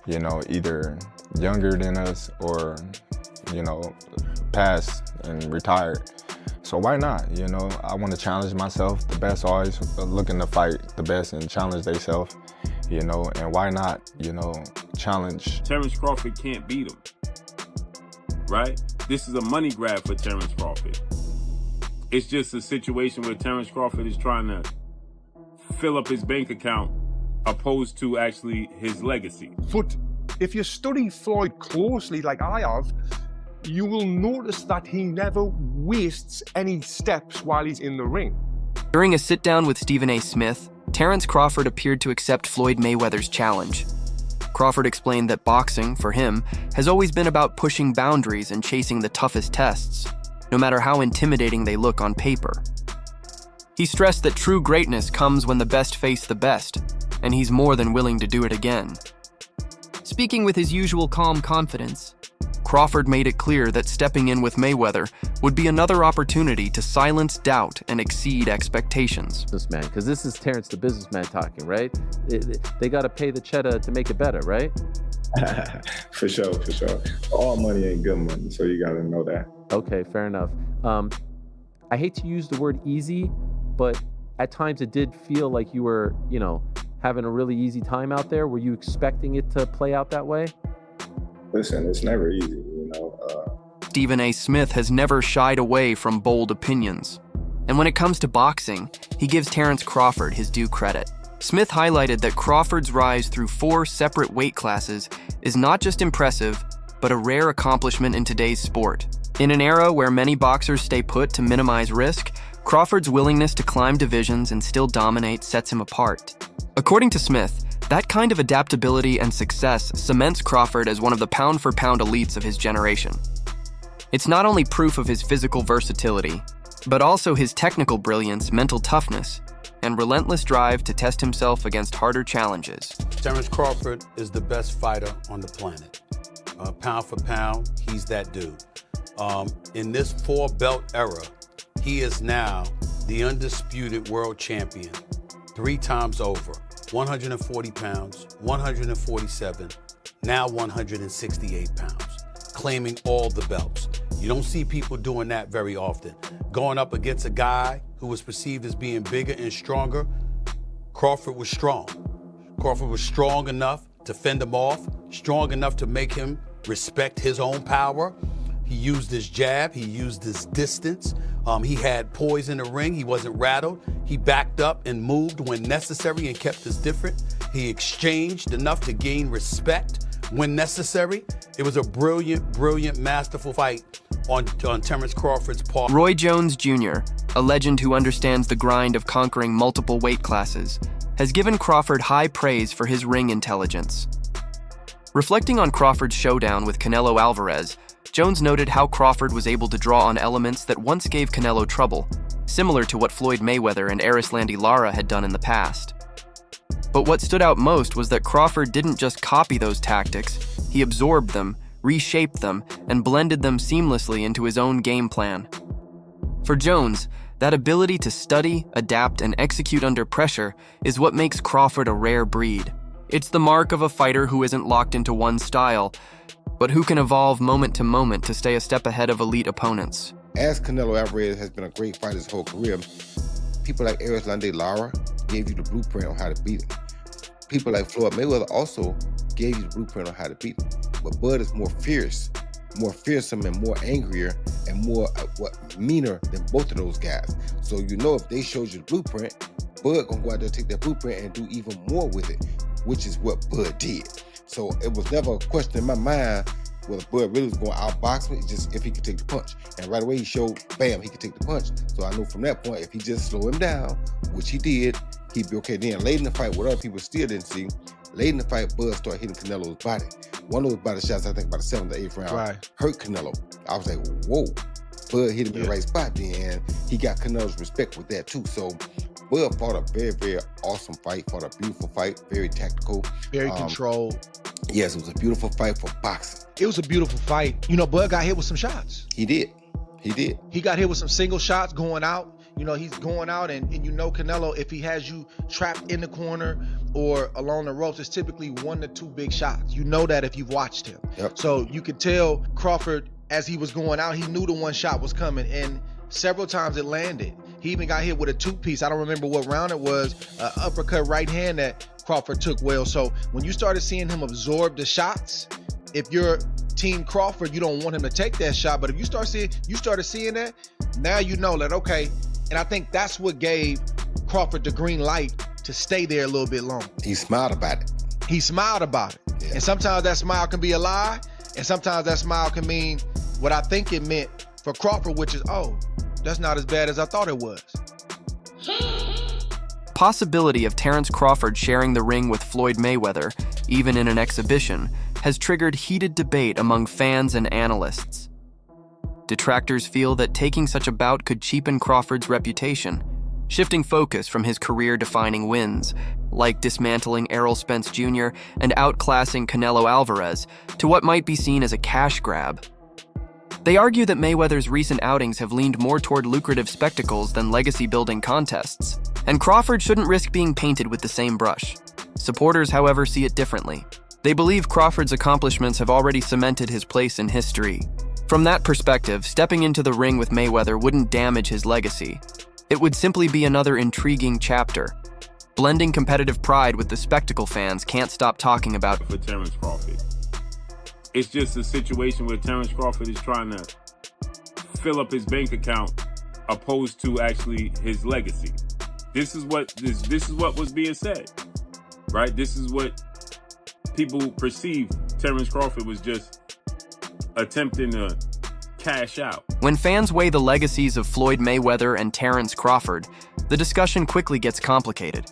you know, either younger than us or, you know, passed and retired. So why not? You know, I want to challenge myself. The best always looking to fight the best and challenge themselves, you know, and why not, you know, challenge. Terence Crawford can't beat him, right? This is a money grab for Terence Crawford. It's just a situation where Terence Crawford is trying to fill up his bank account opposed to actually his legacy. But if you study Floyd closely, like I have, you will notice that he never wastes any steps while he's in the ring. During a sit-down with Stephen A. Smith, Terence Crawford appeared to accept Floyd Mayweather's challenge. Crawford explained that boxing, for him, has always been about pushing boundaries and chasing the toughest tests, no matter how intimidating they look on paper. He stressed that true greatness comes when the best face the best, and he's more than willing to do it again. Speaking with his usual calm confidence, Crawford made it clear that stepping in with Mayweather would be another opportunity to silence doubt and exceed expectations. Businessman, because this is Terence the businessman talking, right? They got to pay the cheddar to make it better, right? For sure, for sure. All money ain't good money, so you gotta know that. Okay, fair enough. I hate to use the word easy, but at times it did feel like you were, you know, having a really easy time out there. Were you expecting it to play out that way? Listen, it's never easy, you know. Stephen A. Smith has never shied away from bold opinions. And when it comes to boxing, he gives Terence Crawford his due credit. Smith highlighted that Crawford's rise through 4 separate weight classes is not just impressive, but a rare accomplishment in today's sport. In an era where many boxers stay put to minimize risk, Crawford's willingness to climb divisions and still dominate sets him apart. According to Smith, that kind of adaptability and success cements Crawford as one of the pound-for-pound elites of his generation. It's not only proof of his physical versatility, but also his technical brilliance, mental toughness, and relentless drive to test himself against harder challenges. Terence Crawford is the best fighter on the planet. Pound for pound, he's that dude. In this 4-belt era, he is now the undisputed world champion 3 times over. 140 pounds, 147, now 168 pounds, claiming all the belts. You don't see people doing that very often. Going up against a guy who was perceived as being bigger and stronger, Crawford was strong. Crawford was strong enough to fend him off, strong enough to make him respect his own power. He used his jab, he used his distance. He had poise in the ring, he wasn't rattled. He backed up and moved when necessary and kept us different. He exchanged enough to gain respect when necessary. It was a brilliant, brilliant, masterful fight on Terence Crawford's part. Roy Jones Jr., a legend who understands the grind of conquering multiple weight classes, has given Crawford high praise for his ring intelligence. Reflecting on Crawford's showdown with Canelo Alvarez, Jones noted how Crawford was able to draw on elements that once gave Canelo trouble, similar to what Floyd Mayweather and Erislandy Lara had done in the past. But what stood out most was that Crawford didn't just copy those tactics, he absorbed them, reshaped them, and blended them seamlessly into his own game plan. For Jones, that ability to study, adapt, and execute under pressure is what makes Crawford a rare breed. It's the mark of a fighter who isn't locked into one style, but who can evolve moment to moment to stay a step ahead of elite opponents. As Canelo Alvarez has been a great fighter his whole career, people like Erislandy Lara gave you the blueprint on how to beat him. People like Floyd Mayweather also gave you the blueprint on how to beat him. But Bud is more fierce, more fearsome and more angrier and more meaner than both of those guys. So you know if they showed you the blueprint, Bud gonna go out there and take that blueprint and do even more with it, which is what Bud did. So it was never a question in my mind whether Bud really was going to outbox me, just if he could take the punch. And right away he showed, bam, he could take the punch. So I knew from that point, if he just slow him down, which he did, he'd be okay. Then late in the fight, what other people still didn't see, late in the fight, Bud started hitting Canelo's body. One of those body shots, I think about the 7th or 8th round, hurt Canelo. I was like, whoa. Bud hit him in the right spot then, and he got Canelo's respect with that too. So Bud fought a very, very awesome fight, fought a beautiful fight, very tactical. Very controlled. Yes, it was a beautiful fight for boxing. It was a beautiful fight. You know, Bud got hit with some shots. He did. He did. He got hit with some single shots going out. he's going out and Canelo, if he has you trapped in the corner or along the ropes, it's typically 1 to 2 big shots. You know that if you've watched him. Yep. So you could tell Crawford, as he was going out, he knew the one shot was coming, and several times it landed. He even got hit with a 2-piece. I don't remember what round it was, uppercut right hand that Crawford took well. So when you started seeing him absorb the shots, if you're Team Crawford, you don't want him to take that shot. But if you started seeing that, now you know that, okay. And I think that's what gave Crawford the green light to stay there a little bit longer. He smiled about it. He smiled about it. Yeah. And sometimes that smile can be a lie, and sometimes that smile can mean what I think it meant for Crawford, which is, oh, that's not as bad as I thought it was. Possibility of Terence Crawford sharing the ring with Floyd Mayweather, even in an exhibition, has triggered heated debate among fans and analysts. Detractors feel that taking such a bout could cheapen Crawford's reputation, shifting focus from his career-defining wins, like dismantling Errol Spence Jr. and outclassing Canelo Alvarez, to what might be seen as a cash grab. They argue that Mayweather's recent outings have leaned more toward lucrative spectacles than legacy-building contests, and Crawford shouldn't risk being painted with the same brush. Supporters, however, see it differently. They believe Crawford's accomplishments have already cemented his place in history. From that perspective, stepping into the ring with Mayweather wouldn't damage his legacy. It would simply be another intriguing chapter. Blending competitive pride with the spectacle fans can't stop talking about for Terence Crawford. It's just a situation where Terence Crawford is trying to fill up his bank account opposed to actually his legacy. This is what was being said, right? This is what people perceive. Terence Crawford was just attempting to cash out. When fans weigh the legacies of Floyd Mayweather and Terence Crawford, the discussion quickly gets complicated.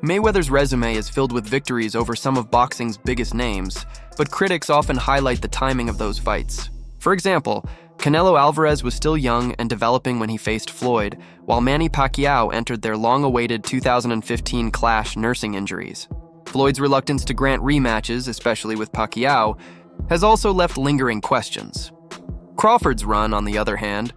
Mayweather's resume is filled with victories over some of boxing's biggest names, but critics often highlight the timing of those fights. For example, Canelo Alvarez was still young and developing when he faced Floyd, while Manny Pacquiao entered their long-awaited 2015 clash nursing injuries. Floyd's reluctance to grant rematches, especially with Pacquiao, has also left lingering questions. Crawford's run, on the other hand,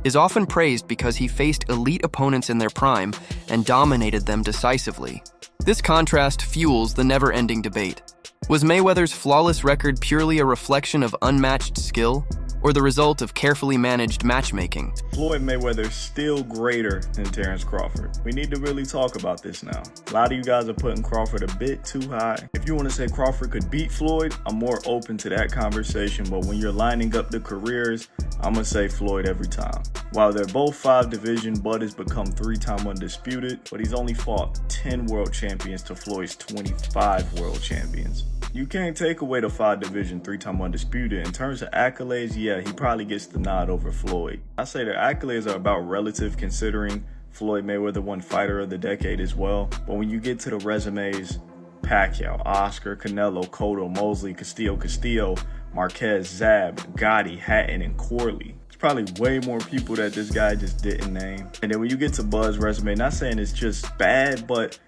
is often praised because he faced elite opponents in their prime and dominated them decisively. This contrast fuels the never-ending debate. Was Mayweather's flawless record purely a reflection of unmatched skill, or the result of carefully managed matchmaking? Floyd Mayweather is still greater than Terence Crawford. We need to really talk about this now. A lot of you guys are putting Crawford a bit too high. If you want to say Crawford could beat Floyd, I'm more open to that conversation, but when you're lining up the careers, I'm going to say Floyd every time. While they're both 5-division, Bud has become 3-time undisputed, but he's only fought 10 world champions to Floyd's 25 world champions. You can't take away the 5-division, 3-time undisputed. In terms of accolades, yeah, he probably gets the nod over Floyd. I say their accolades are about relative, considering Floyd Mayweather won Fighter of the Decade as well. But when you get to the resumes, Pacquiao, Oscar, Canelo, Cotto, Mosley, Castillo, Marquez, Zab, Gotti, Hatton, and Corley. There's probably way more people that this guy just didn't name. And then when you get to Bud's resume, not saying it's just bad, but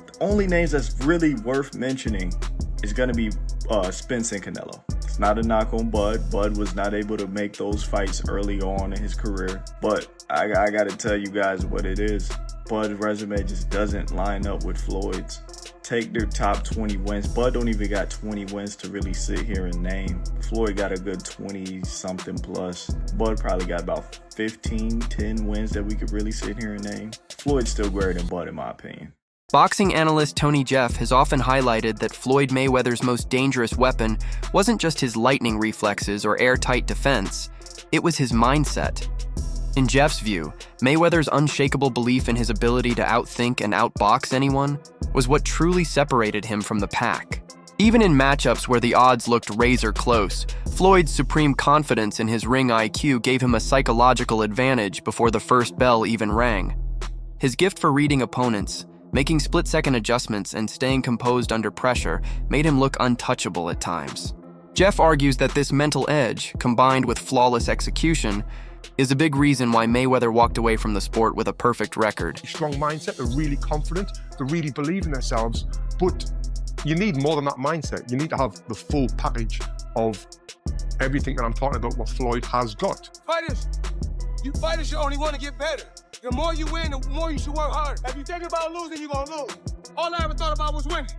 the only names that's really worth mentioning is going to be Spence and Canelo. It's not a knock on Bud. Bud was not able to make those fights early on in his career. But I got to tell you guys what it is. Bud's resume just doesn't line up with Floyd's. Take their top 20 wins. Bud don't even got 20 wins to really sit here and name. Floyd got a good 20-something plus. Bud probably got about 10 wins that we could really sit here and name. Floyd's still greater than Bud in my opinion. Boxing analyst Tony Jeff has often highlighted that Floyd Mayweather's most dangerous weapon wasn't just his lightning reflexes or airtight defense, it was his mindset. In Jeff's view, Mayweather's unshakable belief in his ability to outthink and outbox anyone was what truly separated him from the pack. Even in matchups where the odds looked razor close, Floyd's supreme confidence in his ring IQ gave him a psychological advantage before the first bell even rang. His gift for reading opponents, making split-second adjustments, and staying composed under pressure made him look untouchable at times. Jeff argues that this mental edge, combined with flawless execution, is a big reason why Mayweather walked away from the sport with a perfect record. Strong mindset, they're really confident, they really believe in themselves, but you need more than that mindset. You need to have the full package of everything that I'm talking about, what Floyd has got. Fighters, You fighters should only want to get better. The more you win, the more you should work harder. If you think about losing, you're going to lose. All I ever thought about was winning.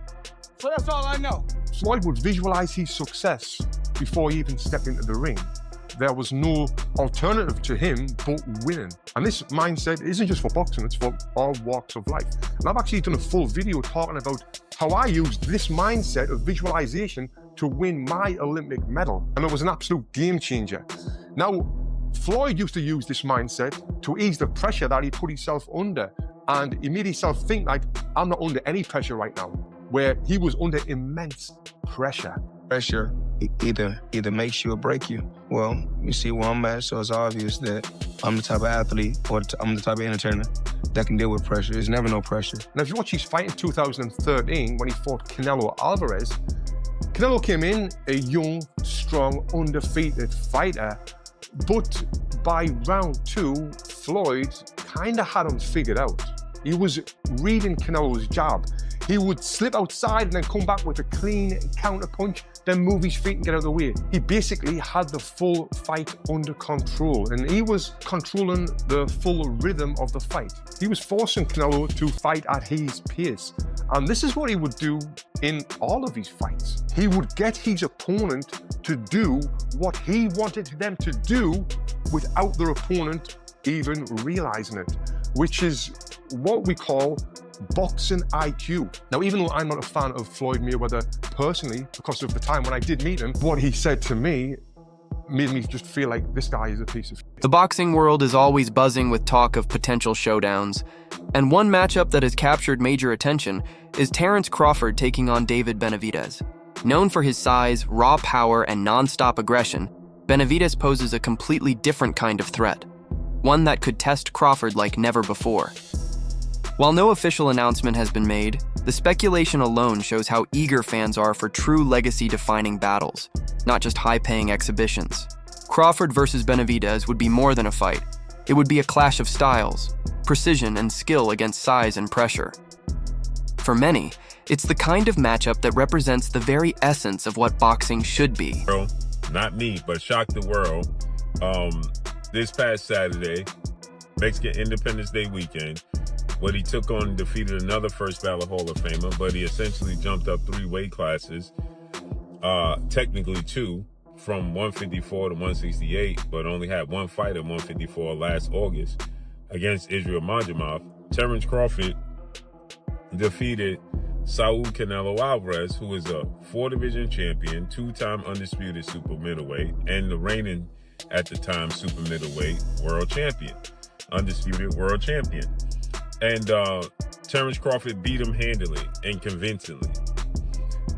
So that's all I know. Floyd would visualize his success before he even stepped into the ring. There was no alternative to him but winning. And this mindset isn't just for boxing, it's for all walks of life. And I've actually done a full video talking about how I used this mindset of visualization to win my Olympic medal. And it was an absolute game changer. Now, Floyd used to use this mindset to ease the pressure that he put himself under. And he made himself think like, I'm not under any pressure right now, where he was under immense pressure. Pressure either makes you or break you. Well, you see where I'm at, so it's obvious that I'm the type of athlete or I'm the type of entertainer that can deal with pressure. There's never no pressure. Now, if you watch his fight in 2013 when he fought Canelo Alvarez, Canelo came in a young, strong, undefeated fighter, but by round 2, Floyd kind of had him figured out. He was reading Canelo's jab. He would slip outside and then come back with a clean counter punch, then move his feet and get out of the way. He basically had the full fight under control, and he was controlling the full rhythm of the fight. He was forcing Canelo to fight at his pace. And this is what he would do in all of his fights. He would get his opponent to do what he wanted them to do without their opponent even realizing it, which is what we call boxing IQ. Now, even though I'm not a fan of Floyd Mayweather personally, because of the time when I did meet him, what he said to me made me just feel like this guy is a piece of shit. The boxing world is always buzzing with talk of potential showdowns, and one matchup that has captured major attention is Terence Crawford taking on David Benavidez. Known for his size, raw power, and non-stop aggression, Benavidez poses a completely different kind of threat, one that could test Crawford like never before. While no official announcement has been made, the speculation alone shows how eager fans are for true legacy-defining battles, not just high-paying exhibitions. Crawford versus Benavidez would be more than a fight. It would be a clash of styles, precision and skill against size and pressure. For many, it's the kind of matchup that represents the very essence of what boxing should be. Not me, but shocked the world. This past Saturday, Mexican Independence Day weekend, what he took on and defeated another first ballot Hall of Famer, but he essentially jumped up 3 weight classes, technically 2, from 154 to 168, but only had 1 fight at 154 last August against Israel Majamov. Terence Crawford defeated Saul Canelo Alvarez, who is a 4-division champion, 2-time undisputed super middleweight, and the reigning, at the time, super middleweight world champion, undisputed world champion. And Terence Crawford beat him handily and convincingly.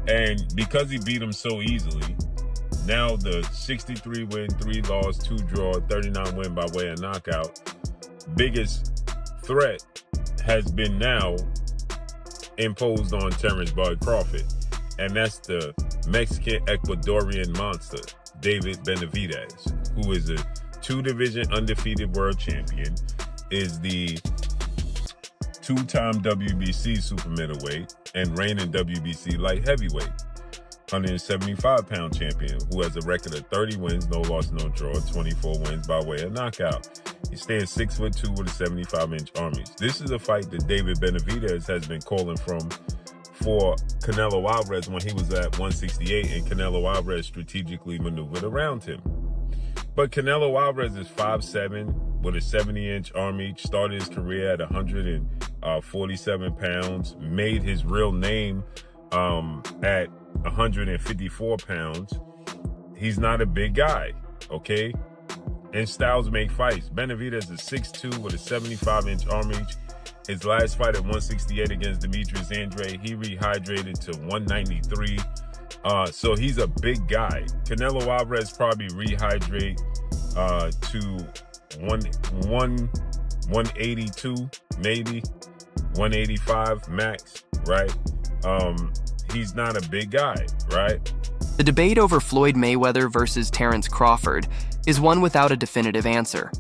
And because he beat him so easily, now the 63 win, 3 loss, 2 draw, 39 win by way of knockout, biggest threat has been now imposed on Terence Bud Crawford. And that's the Mexican Ecuadorian monster, David Benavidez, who is a 2-division undefeated world champion, is the 2-time WBC super middleweight and reigning WBC light heavyweight, 175-pound champion, who has a record of 30 wins, no loss, no draw, 24 wins by way of knockout. He stands 6'2" with a 75-inch arm reach. This is a fight that David Benavidez has been calling for Canelo Alvarez when he was at 168, and Canelo Alvarez strategically maneuvered around him. But Canelo Alvarez is 5'7", with a 70-inch arm reach, started his career at 147 pounds, made his real name at 154 pounds. He's not a big guy, okay? And styles make fights. Benavidez is 6'2" with a 75-inch arm reach. His last fight at 168 against Demetrius Andrade, he rehydrated to 193. So he's a big guy. Canelo Alvarez probably rehydrate to 182, maybe 185 max, right? He's not a big guy, right? The debate over Floyd Mayweather versus Terence Crawford is one without a definitive answer.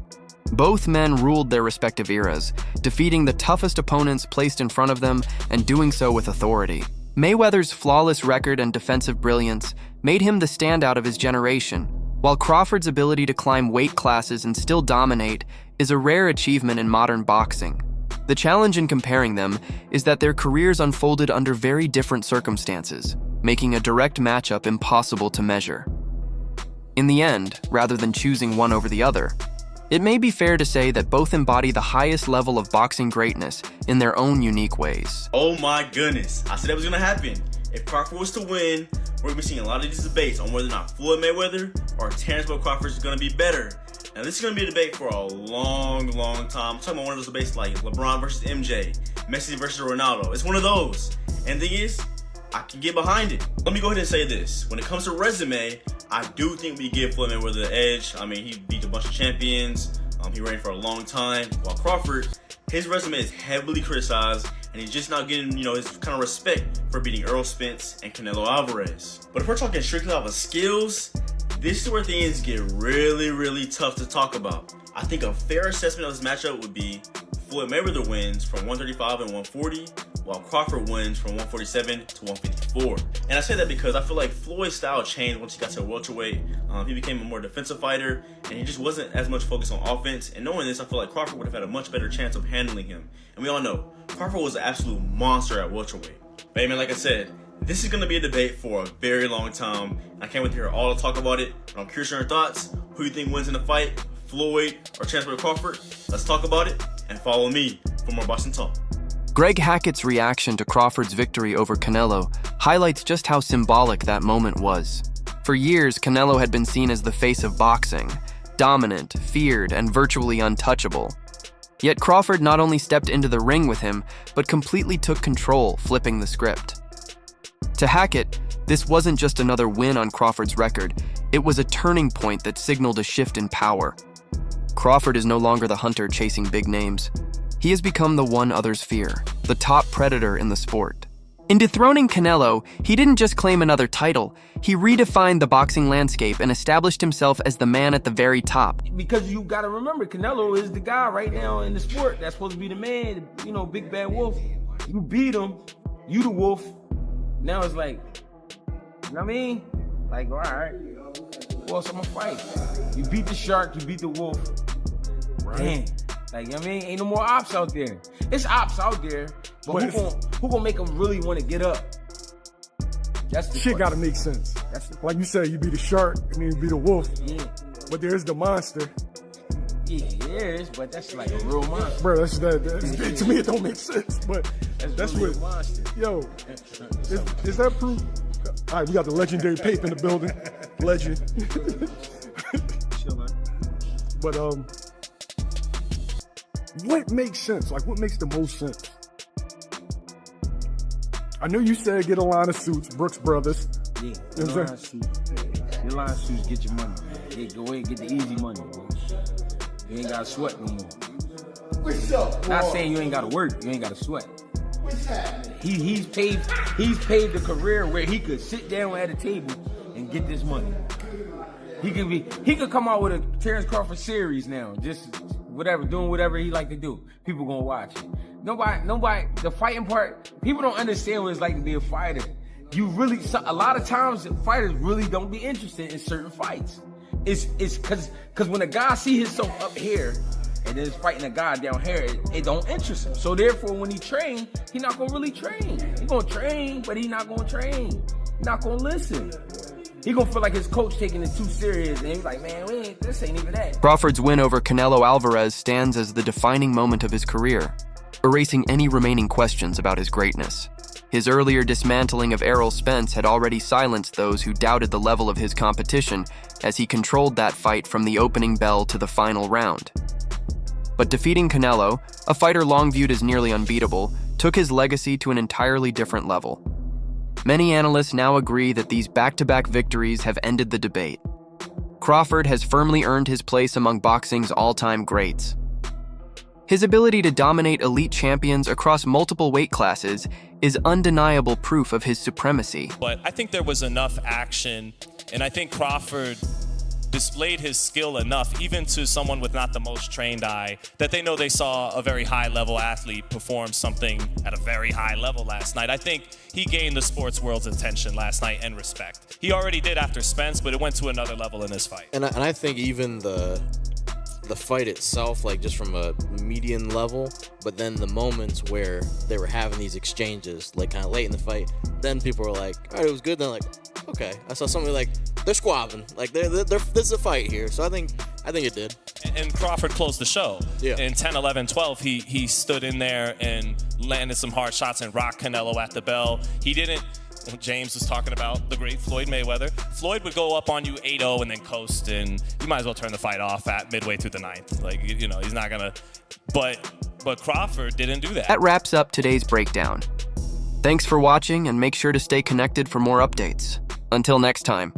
Both men ruled their respective eras, defeating the toughest opponents placed in front of them and doing so with authority. Mayweather's flawless record and defensive brilliance made him the standout of his generation, While Crawford's ability to climb weight classes and still dominate is a rare achievement in modern boxing, the challenge in comparing them is that their careers unfolded under very different circumstances, making a direct matchup impossible to measure. In the end, rather than choosing one over the other, it may be fair to say that both embody the highest level of boxing greatness in their own unique ways. Oh my goodness, I said that was gonna happen. If Crawford was to win, we're gonna be seeing a lot of these debates on whether or not Floyd Mayweather or Terence Crawford is gonna be better. Now this is gonna be a debate for a long time. I'm talking about one of those debates like LeBron versus MJ, Messi versus Ronaldo. It's one of those. And the thing is, I can get behind it. Let me go ahead and say this. When it comes to resume, I do think we give Floyd Mayweather the edge. I mean, he beat a bunch of champions. He reigned for a long time. While Crawford, his resume is heavily criticized, and he's just not getting, his kind of respect for beating Errol Spence and Canelo Alvarez. But if we're talking strictly off of skills, this is where things get really tough to talk about. I think a fair assessment of this matchup would be Floyd Mayweather wins from 135 and 140, while Crawford wins from 147 to 154. And I say that because I feel like Floyd's style changed once he got to welterweight. He became a more defensive fighter, and he just wasn't as much focused on offense. And knowing this, I feel like Crawford would have had a much better chance of handling him. And we all know, Crawford was an absolute monster at welterweight. But hey man, like I said, this is going to be a debate for a very long time. I can't wait to hear all the talk about it. But I'm curious on your thoughts. Who do you think wins in the fight? Floyd or Terence Crawford? Let's talk about it, and follow me for more boxing talk. Greg Hackett's reaction to Crawford's victory over Canelo highlights just how symbolic that moment was. For years, Canelo had been seen as the face of boxing, dominant, feared, and virtually untouchable. Yet Crawford not only stepped into the ring with him, but completely took control, flipping the script. To Hackett, this wasn't just another win on Crawford's record, it was a turning point that signaled a shift in power. Crawford is no longer the hunter chasing big names. He has become the one others fear, the top predator in the sport. In dethroning Canelo, he didn't just claim another title, he redefined the boxing landscape and established himself as the man at the very top. Because you gotta remember, Canelo is the guy right now in the sport that's supposed to be the man, big bad wolf. You beat him, you the wolf. Now it's like, you know what I mean? Like, all right, who else I'm gonna fight? You beat the shark, you beat the wolf. Right. Damn. Like, you know what I mean? Ain't no more ops out there. It's ops out there, but who gonna make them really want to get up? That's the shit gotta make sense. Like you said, you be the shark and then you be the wolf. Yeah. But there's the monster. Yeah, there is, but that's like a real monster. Bro, that's to me it don't make sense. But that's really what a monster. Yo, is that proof? All right, we got the legendary Pape in the building. Legend. But what makes sense? Like, what makes the most sense? I know you said get a line of suits, Brooks Brothers. Yeah, get a line of suits. Get a line of suits, get your money, man. Yeah, go ahead and get the easy money, bro. You ain't gotta sweat no more. What's up, bro? Not saying you ain't gotta work, you ain't gotta sweat. What's happening? He's paved a career where he could sit down at a table and get this money. He could come out with a Terence Crawford series now, just whatever, doing whatever he like to do. People gonna watch it. Nobody, the fighting part, people don't understand what it's like to be a fighter. A lot of times fighters really don't be interested in certain fights. It's cause when a guy see himself up here and then fighting a guy down here, it don't interest him. So therefore, when he train, he not gonna really train. He gonna train, but he not gonna train. He not gonna listen. He gonna feel like his coach taking it too serious, and he's like, man, this ain't even that. Crawford's win over Canelo Alvarez stands as the defining moment of his career, erasing any remaining questions about his greatness. His earlier dismantling of Errol Spence had already silenced those who doubted the level of his competition as he controlled that fight from the opening bell to the final round. But defeating Canelo, a fighter long viewed as nearly unbeatable, took his legacy to an entirely different level. Many analysts now agree that these back-to-back victories have ended the debate. Crawford has firmly earned his place among boxing's all-time greats. His ability to dominate elite champions across multiple weight classes is undeniable proof of his supremacy. But I think there was enough action, and I think Crawford displayed his skill enough, even to someone with not the most trained eye, that they know they saw a very high-level athlete perform something at a very high level last night. I think he gained the sports world's attention last night and respect. He already did after Spence, but it went to another level in this fight. And I think even the fight itself, like just from a median level, but then the moments where they were having these exchanges, like kind of late in the fight, then people were like, all right, it was good. Then like, okay, I saw somebody like, they're squabbing, like this is a fight here. So I think it did. And Crawford closed the show. Yeah. In 10, 11, 12, he stood in there and landed some hard shots and rocked Canelo at the bell. He didn't. James was talking about the great Floyd Mayweather. Floyd would go up on you 8-0 and then coast, and you might as well turn the fight off at midway through the ninth. Like, you know, he's not gonna. But Crawford didn't do that. That wraps up today's breakdown. Thanks for watching, and make sure to stay connected for more updates. Until next time.